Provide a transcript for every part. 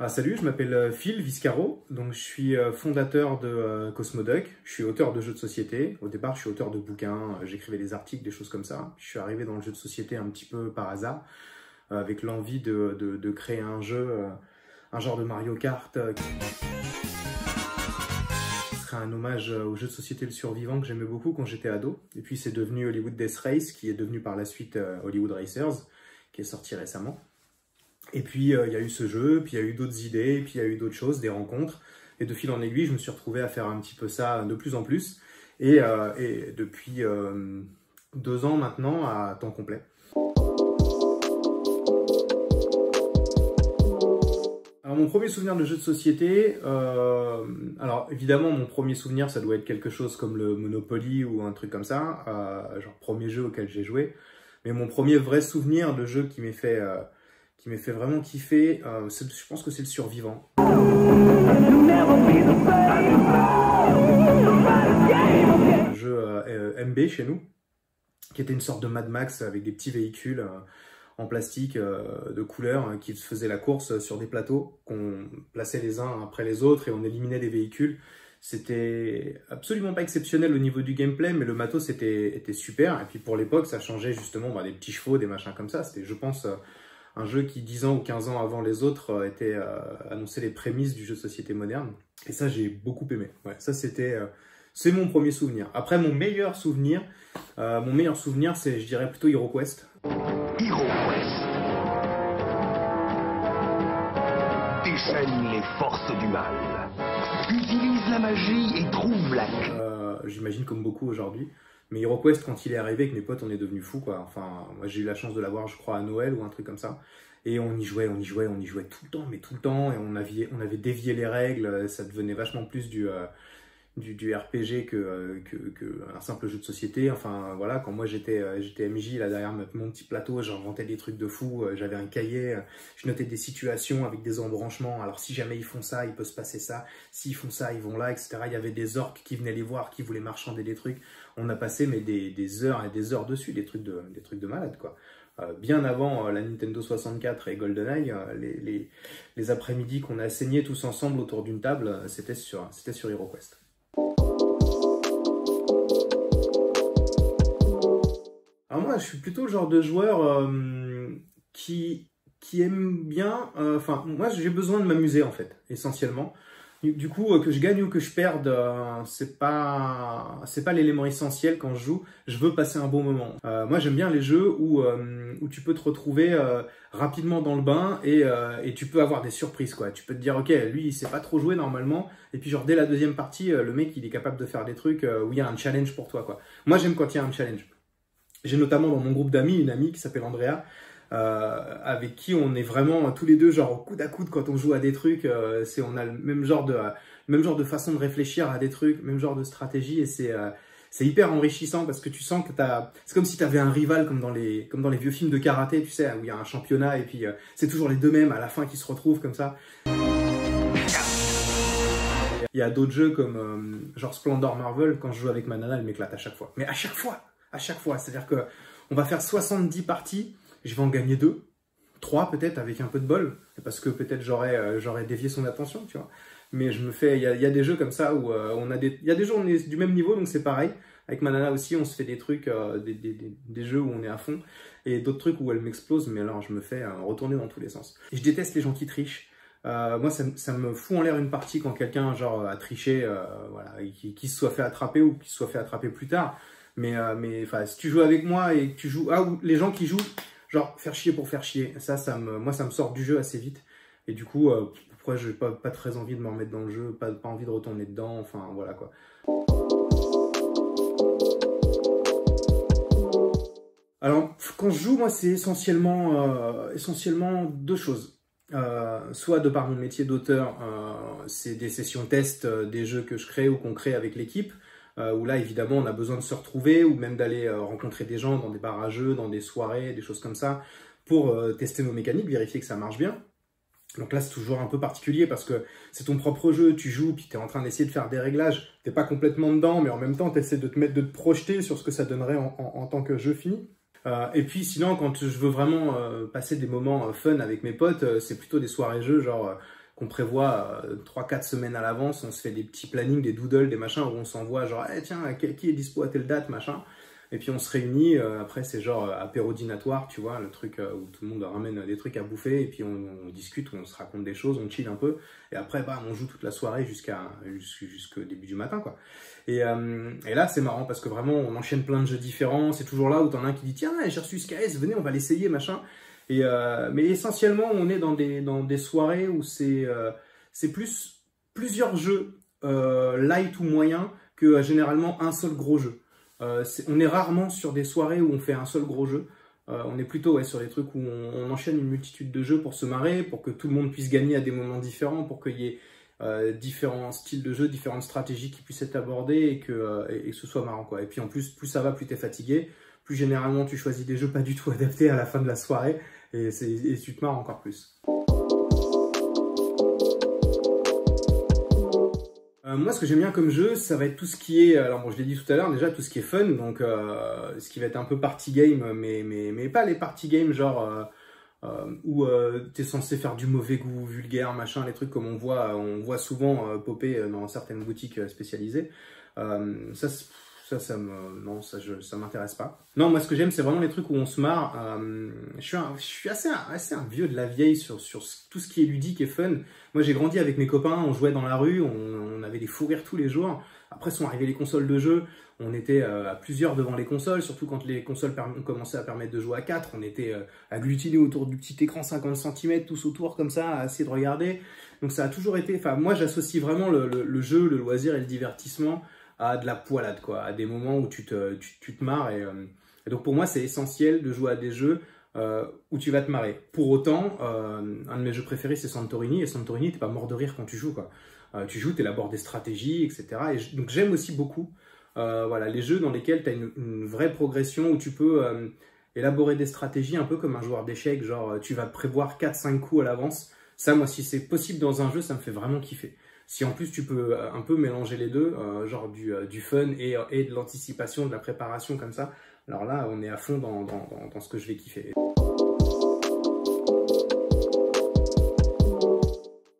Salut, je m'appelle Phil Viscaro, donc je suis fondateur de Cosmoduck, je suis auteur de jeux de société. Au départ, je suis auteur de bouquins, j'écrivais des articles, des choses comme ça. Je suis arrivé dans le jeu de société un petit peu par hasard, avec l'envie de créer un jeu, un genre de Mario Kart, qui serait un hommage au jeu de société Le Survivant que j'aimais beaucoup quand j'étais ado. Et puis c'est devenu Hollywood Death Race, qui est devenu par la suite Hollywood Racers, qui est sorti récemment. Et puis, il y a eu ce jeu, puis il y a eu d'autres idées, puis il y a eu d'autres choses, des rencontres. Et de fil en aiguille, je me suis retrouvé à faire un petit peu ça de plus en plus. Et depuis 2 ans maintenant, à temps complet. Alors, mon premier souvenir de jeu de société, alors évidemment, mon premier souvenir, ça doit être quelque chose comme le Monopoly ou un truc comme ça, genre premier jeu auquel j'ai joué. Mais mon premier vrai souvenir de jeu qui m'ait fait vraiment kiffer, je pense que c'est Le Survivant. Un jeu MB chez nous, qui était une sorte de Mad Max avec des petits véhicules en plastique de couleur qui faisaient la course sur des plateaux qu'on plaçait les uns après les autres et on éliminait des véhicules. C'était absolument pas exceptionnel au niveau du gameplay, mais le matos était super. Et puis pour l'époque, ça changeait justement des petits chevaux, des machins comme ça. C'était, je pense, un jeu qui 10 ans ou 15 ans avant les autres annonçait les prémices du jeu de société moderne. Et ça, j'ai beaucoup aimé. Ouais, ça, c'est mon premier souvenir. Après, mon meilleur souvenir, c'est, je dirais, plutôt HeroQuest. HeroQuest déchaîne les forces du mal, utilise la magie et trouve la clé. J'imagine comme beaucoup aujourd'hui. Mais HeroQuest, quand il est arrivé avec mes potes, on est devenus fous, quoi. Enfin, moi, j'ai eu la chance de l'avoir, je crois, à Noël ou un truc comme ça. Et on y jouait tout le temps, mais tout le temps. Et on avait dévié les règles. Ça devenait vachement plus du RPG que un simple jeu de société. Enfin, voilà, quand moi j'étais MJ, là derrière mon petit plateau, j'inventais des trucs de fou. J'avais un cahier, je notais des situations avec des embranchements. Alors, si jamais ils font ça, il peut se passer ça. S'ils font ça, ils vont là, etc. Il y avait des orques qui venaient les voir, qui voulaient marchander des trucs. On a passé mais des heures et des heures dessus, des trucs de malade, quoi. Bien avant la Nintendo 64 et GoldenEye, les après-midi qu'on a saigné tous ensemble autour d'une table, c'était sur HeroQuest. Alors moi, je suis plutôt le genre de joueur qui aime bien... Enfin, moi, j'ai besoin de m'amuser, en fait, essentiellement. Du coup, que je gagne ou que je perde, c'est pas l'élément essentiel quand je joue. Je veux passer un bon moment. Moi, j'aime bien les jeux où tu peux te retrouver rapidement dans le bain et tu peux avoir des surprises, quoi. Tu peux te dire, ok, lui, il sait pas trop jouer normalement. Et puis, genre, dès la deuxième partie, le mec, il est capable de faire des trucs où il y a un challenge pour toi, quoi. Moi, j'aime quand il y a un challenge. J'ai notamment dans mon groupe d'amis une amie qui s'appelle Andrea, avec qui on est vraiment tous les deux genre au coude à coude quand on joue à des trucs. On a le même genre de façon de réfléchir à des trucs, même genre de stratégie, et c'est hyper enrichissant parce que tu sens que c'est comme si tu avais un rival comme dans les vieux films de karaté, tu sais, où il y a un championnat et puis c'est toujours les deux mêmes à la fin qui se retrouvent comme ça. Il y a d'autres jeux comme genre Splendor Marvel, quand je joue avec ma nana, elle m'éclate à chaque fois. Mais à chaque fois, c'est-à-dire que on va faire 70 parties, je vais en gagner 2, 3 peut-être avec un peu de bol, parce que peut-être j'aurais dévié son attention, tu vois. Mais il y a des jeux comme ça où il y a des jeux où on est du même niveau, donc c'est pareil. Avec ma nana aussi, on se fait des trucs, des jeux où on est à fond, et d'autres trucs où elle m'explose, mais alors je me fais retourner dans tous les sens. Et je déteste les gens qui trichent. Moi, ça me fout en l'air une partie quand quelqu'un genre a triché, voilà, et qui se soit fait attraper ou qui se soit fait attraper plus tard. Mais si tu joues avec moi et que tu joues... ou les gens qui jouent, genre, faire chier pour faire chier. Moi, ça me sort du jeu assez vite. Et du coup, pourquoi j'ai pas très envie de me remettre dans le jeu, pas envie de retourner dedans, enfin, voilà, quoi. Alors, quand je joue, moi, c'est essentiellement 2 choses. Soit de par mon métier d'auteur, c'est des sessions test des jeux que je crée ou qu'on crée avec l'équipe, où là, évidemment, on a besoin de se retrouver ou même d'aller rencontrer des gens dans des bars à jeux, dans des soirées, des choses comme ça, pour tester nos mécaniques, vérifier que ça marche bien. Donc là, c'est toujours un peu particulier parce que c'est ton propre jeu, tu joues, puis tu es en train d'essayer de faire des réglages. Tu n'es pas complètement dedans, mais en même temps, tu essaies de te projeter sur ce que ça donnerait en tant que jeu fini. Et puis sinon, quand je veux vraiment passer des moments fun avec mes potes, c'est plutôt des soirées jeux, genre qu'on prévoit 3-4 semaines à l'avance. On se fait des petits plannings, des doodles, des machins où on s'envoie genre hey, tiens, qui est dispo à telle date, machin. Et puis on se réunit, après c'est genre apéro dînatoire, tu vois, le truc où tout le monde ramène des trucs à bouffer, et puis on discute, on se raconte des choses, on chill un peu, et après bam, on joue toute la soirée jusqu'au début du matin, quoi. Et là c'est marrant, parce que vraiment on enchaîne plein de jeux différents, c'est toujours là où t'en as un qui dit tiens, j'ai reçu SKS, venez on va l'essayer, machin. Mais essentiellement on est dans des soirées où c'est plusieurs jeux light ou moyens que généralement un seul gros jeu. On est rarement sur des soirées où on fait un seul gros jeu. On est plutôt sur des trucs où on enchaîne une multitude de jeux pour se marrer, pour que tout le monde puisse gagner à des moments différents, pour qu'il y ait différents styles de jeu, différentes stratégies qui puissent être abordées et que ce soit marrant, quoi. Et puis en plus ça va, plus t'es fatigué, plus généralement tu choisis des jeux pas du tout adaptés à la fin de la soirée et tu te marres encore plus. Moi, ce que j'aime bien comme jeu, ça va être tout ce qui est, alors bon, je l'ai dit tout à l'heure, déjà tout ce qui est fun, donc ce qui va être un peu party game, mais pas les party games genre où t'es censé faire du mauvais goût, vulgaire, machin, les trucs comme on voit souvent popper dans certaines boutiques spécialisées. Ça m'intéresse pas. Non, moi ce que j'aime, c'est vraiment les trucs où on se marre. Je suis assez un vieux de la vieille sur tout ce qui est ludique et fun. Moi j'ai grandi avec mes copains, on jouait dans la rue, on avait des fous rires tous les jours. Après sont arrivées les consoles de jeux, on était à plusieurs devant les consoles, surtout quand les consoles ont commencé à permettre de jouer à 4. On était agglutinés autour du petit écran 50 cm, tous autour comme ça, à essayer de regarder. Donc ça a toujours été, enfin moi j'associe vraiment le jeu, le loisir et le divertissement à de la poilade, quoi, à des moments où tu te marres. Et donc pour moi, c'est essentiel de jouer à des jeux où tu vas te marrer. Pour autant, un de mes jeux préférés, c'est Santorini. Et Santorini, t'es pas mort de rire quand tu joues, quoi. Tu joues, t'élabores des stratégies, etc. Donc j'aime aussi beaucoup voilà, les jeux dans lesquels tu as une vraie progression, où tu peux élaborer des stratégies un peu comme un joueur d'échecs. Genre, tu vas prévoir 4-5 coups à l'avance. Ça, moi, si c'est possible dans un jeu, ça me fait vraiment kiffer. Si en plus tu peux un peu mélanger les deux, genre du fun et de l'anticipation, de la préparation comme ça, alors là on est à fond dans ce que je vais kiffer.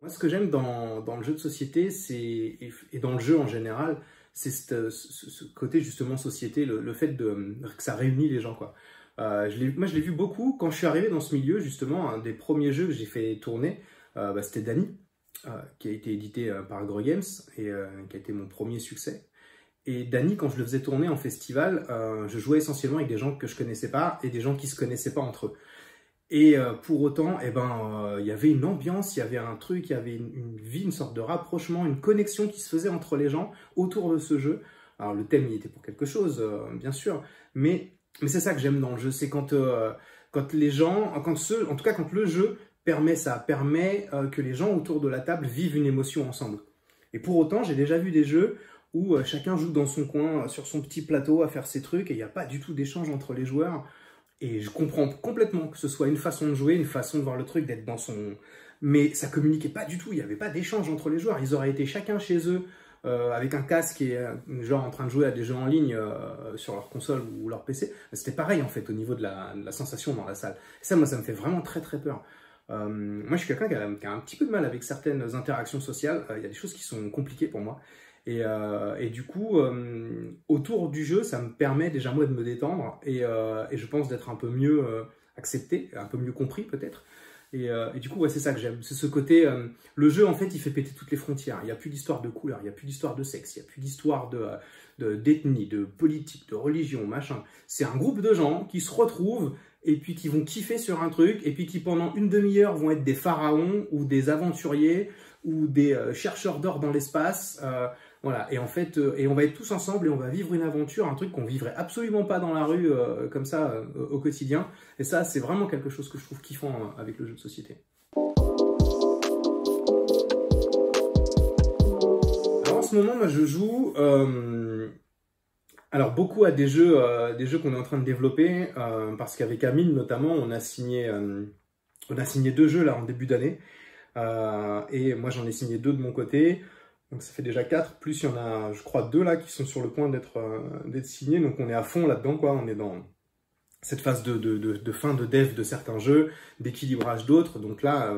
Moi ce que j'aime dans le jeu de société, et dans le jeu en général, c'est ce côté justement société, le fait que ça réunit les gens, quoi. Moi je l'ai vu beaucoup quand je suis arrivé dans ce milieu, justement. Un des premiers jeux que j'ai fait tourner, c'était Dany. Qui a été édité par Gros Games et qui a été mon premier succès. Et Dany, quand je le faisais tourner en festival, je jouais essentiellement avec des gens que je connaissais pas et des gens qui se connaissaient pas entre eux. Et pour autant, il y avait une ambiance, il y avait un truc, il y avait une vie, une sorte de rapprochement, une connexion qui se faisait entre les gens autour de ce jeu. Alors le thème, il était pour quelque chose, bien sûr, mais c'est ça que j'aime dans le jeu, c'est quand les gens, en tout cas quand le jeu ça permet que les gens autour de la table vivent une émotion ensemble. Et pour autant, j'ai déjà vu des jeux où chacun joue dans son coin, sur son petit plateau, à faire ses trucs, et il n'y a pas du tout d'échange entre les joueurs. Et je comprends complètement que ce soit une façon de jouer, une façon de voir le truc, d'être dans son... Mais ça communiquait pas du tout, il n'y avait pas d'échange entre les joueurs. Ils auraient été chacun chez eux, avec un casque et genre en train de jouer à des jeux en ligne sur leur console ou leur PC. C'était pareil en fait au niveau de la sensation dans la salle. Et ça, moi, ça me fait vraiment très très peur. Moi, je suis quelqu'un qui a un petit peu de mal avec certaines interactions sociales. Il y a des choses qui sont compliquées pour moi. Et du coup, autour du jeu, ça me permet déjà moi de me détendre et je pense d'être un peu mieux accepté, un peu mieux compris peut-être. Et du coup, ouais, c'est ça que j'aime. C'est ce côté, le jeu en fait, il fait péter toutes les frontières. Il n'y a plus d'histoire de couleur, il n'y a plus d'histoire de sexe, il n'y a plus d'histoire d'ethnie, de politique, de religion, machin. C'est un groupe de gens qui se retrouvent et puis qui vont kiffer sur un truc, et puis qui pendant une demi-heure vont être des pharaons ou des aventuriers ou des chercheurs d'or dans l'espace. Voilà, et en fait, et on va être tous ensemble et on va vivre une aventure, un truc qu'on vivrait absolument pas dans la rue comme ça au quotidien. Et ça, c'est vraiment quelque chose que je trouve kiffant avec le jeu de société. Alors en ce moment, moi je joue alors beaucoup à des jeux qu'on est en train de développer, parce qu'avec Amine notamment, on a signé 2 jeux là en début d'année, et moi j'en ai signé 2 de mon côté. Donc ça fait déjà 4, plus il y en a, je crois, 2 là qui sont sur le point d'être signés. Donc on est à fond là-dedans, quoi. On est dans cette phase de fin de dev de certains jeux, d'équilibrage d'autres. Donc là,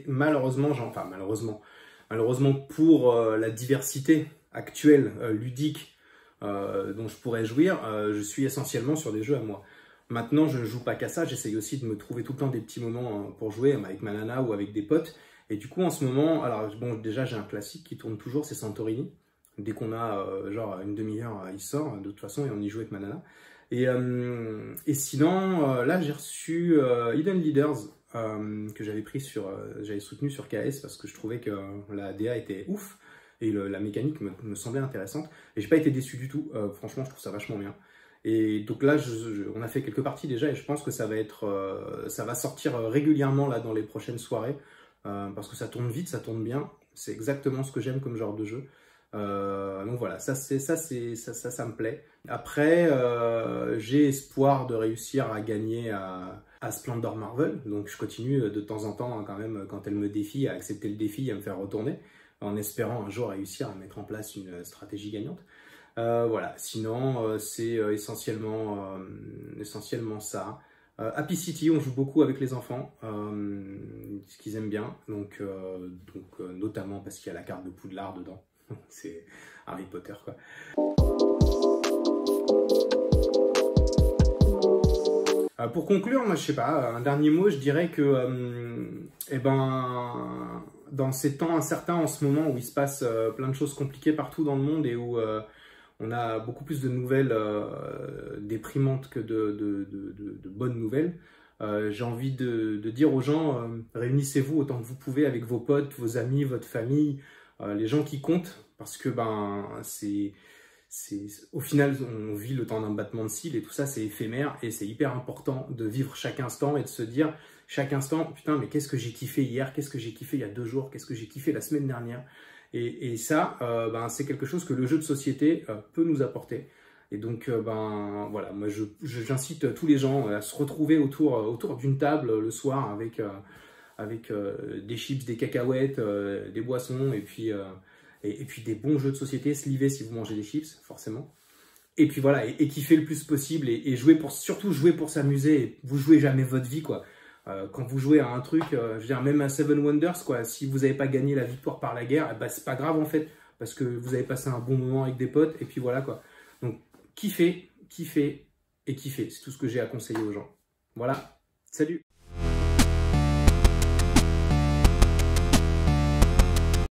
malheureusement, malheureusement pour la diversité actuelle, ludique, dont je pourrais jouir, je suis essentiellement sur des jeux à moi. Maintenant, je ne joue pas qu'à ça, j'essaye aussi de me trouver tout le temps des petits moments pour jouer avec ma nana ou avec des potes. Et du coup, en ce moment, alors bon, déjà j'ai un classique qui tourne toujours, c'est Santorini. Dès qu'on a genre une demi-heure, il sort de toute façon et on y joue avec ma nana. Et sinon, là j'ai reçu Hidden Leaders que j'avais pris j'avais soutenu sur KS parce que je trouvais que la DA était ouf et la mécanique me semblait intéressante. Et j'ai pas été déçu du tout, franchement je trouve ça vachement bien. Et donc là, on a fait quelques parties déjà et je pense que ça va sortir régulièrement là dans les prochaines soirées parce que ça tourne vite, ça tourne bien. C'est exactement ce que j'aime comme genre de jeu. Donc voilà, ça me plaît. Après, j'ai espoir de réussir à gagner à Splendor Marvel. Donc je continue de temps en temps, hein, quand même, quand elle me défie, à accepter le défi et à me faire retourner, en espérant un jour réussir à mettre en place une stratégie gagnante. Voilà, sinon c'est essentiellement ça. Happy City, on joue beaucoup avec les enfants, ce qu'ils aiment bien, donc notamment parce qu'il y a la carte de Poudlard dedans. C'est Harry Potter, quoi. Pour conclure, moi je sais pas, un dernier mot, je dirais que dans ces temps incertains en ce moment où il se passe plein de choses compliquées partout dans le monde et où on a beaucoup plus de nouvelles déprimantes que de bonnes nouvelles, j'ai envie de dire aux gens, réunissez-vous autant que vous pouvez avec vos potes, vos amis, votre famille, les gens qui comptent, parce que au final, on vit le temps d'un battement de cils et tout ça, c'est éphémère et c'est hyper important de vivre chaque instant et de se dire chaque instant, putain, mais qu'est-ce que j'ai kiffé hier, qu'est-ce que j'ai kiffé il y a 2 jours, qu'est-ce que j'ai kiffé la semaine dernière. Et ça, c'est quelque chose que le jeu de société peut nous apporter. Et donc, voilà, moi j'incite tous les gens à se retrouver autour d'une table le soir avec des chips, des cacahuètes, des boissons et puis des bons jeux de société, sliver si vous mangez des chips, forcément. Et puis voilà, et kiffer le plus possible et surtout jouer pour s'amuser. Et vous jouez jamais votre vie, quoi. Quand vous jouez à un truc, je veux dire, même à Seven Wonders, quoi, si vous n'avez pas gagné la victoire par la guerre, c'est pas grave en fait, parce que vous avez passé un bon moment avec des potes, et puis voilà, quoi. Donc, kiffer, kiffer et kiffer, c'est tout ce que j'ai à conseiller aux gens. Voilà, salut!